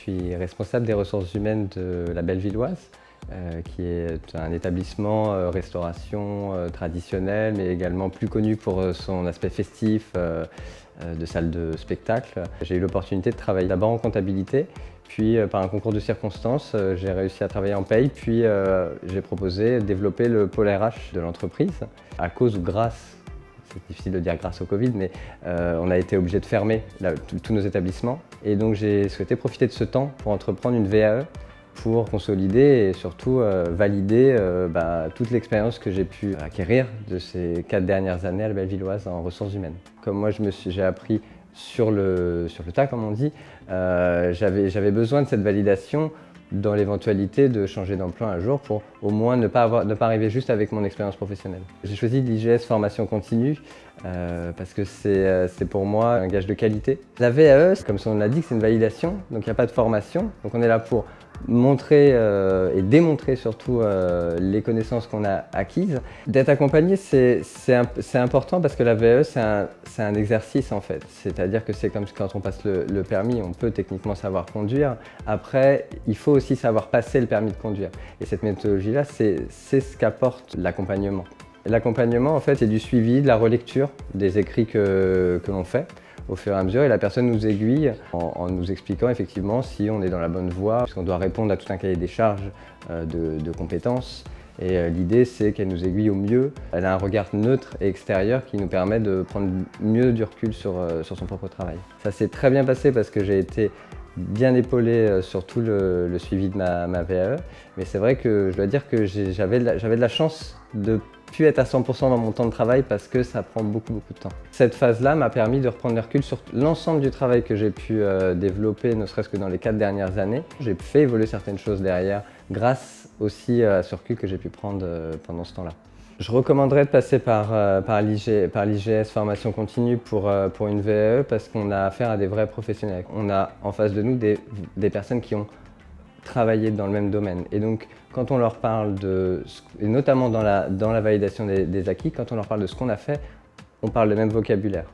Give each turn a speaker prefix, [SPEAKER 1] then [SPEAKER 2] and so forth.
[SPEAKER 1] suis responsable des ressources humaines de la Bellevilloise, qui est un établissement restauration traditionnel, mais également plus connu pour son aspect festif de salle de spectacle. J'ai eu l'opportunité de travailler d'abord en comptabilité, puis par un concours de circonstances, j'ai réussi à travailler en paye, puis j'ai proposé de développer le pôle RH de l'entreprise. À cause ou grâce, c'est difficile de dire grâce au Covid, mais on a été obligé de fermer tous nos établissements. Et donc j'ai souhaité profiter de ce temps pour entreprendre une VAE, pour consolider et surtout valider toute l'expérience que j'ai pu acquérir de ces 4 dernières années à la Bellevilloise en ressources humaines. Comme moi j'ai appris sur le tas, comme on dit, j'avais besoin de cette validation dans l'éventualité de changer d'emploi un jour pour au moins ne pas arriver juste avec mon expérience professionnelle. J'ai choisi l'IGS formation continue parce que c'est pour moi un gage de qualité. La VAE, comme son nom l'indique, c'est une validation, donc il n'y a pas de formation. Donc on est là pour montrer et démontrer surtout les connaissances qu'on a acquises. D'être accompagné, c'est important parce que la VAE, c'est un exercice en fait. C'est-à-dire que c'est comme quand on passe le permis, on peut techniquement savoir conduire. Après, il faut aussi savoir passer le permis de conduire. Et cette méthodologie-là, c'est ce qu'apporte l'accompagnement. L'accompagnement, en fait, c'est du suivi, de la relecture des écrits que l'on fait au fur et à mesure, et la personne nous aiguille en nous expliquant effectivement si on est dans la bonne voie, puisqu'on doit répondre à tout un cahier des charges de compétences. Et l'idée, c'est qu'elle nous aiguille au mieux. Elle a un regard neutre et extérieur qui nous permet de prendre mieux du recul sur son propre travail. Ça s'est très bien passé parce que j'ai été bien épaulé sur tout le suivi de ma VAE, mais c'est vrai que je dois dire que j'avais de la chance de plus être à 100% dans mon temps de travail parce que ça prend beaucoup de temps. Cette phase-là m'a permis de reprendre le recul sur l'ensemble du travail que j'ai pu développer, ne serait-ce que dans les 4 dernières années. J'ai fait évoluer certaines choses derrière grâce aussi à ce recul que j'ai pu prendre pendant ce temps-là. Je recommanderais de passer par l'IGS formation continue pour une VAE parce qu'on a affaire à des vrais professionnels. On a en face de nous des personnes qui ont travaillé dans le même domaine. Et donc, quand on leur parle et notamment dans la validation des acquis, quand on leur parle de ce qu'on a fait, on parle le même vocabulaire.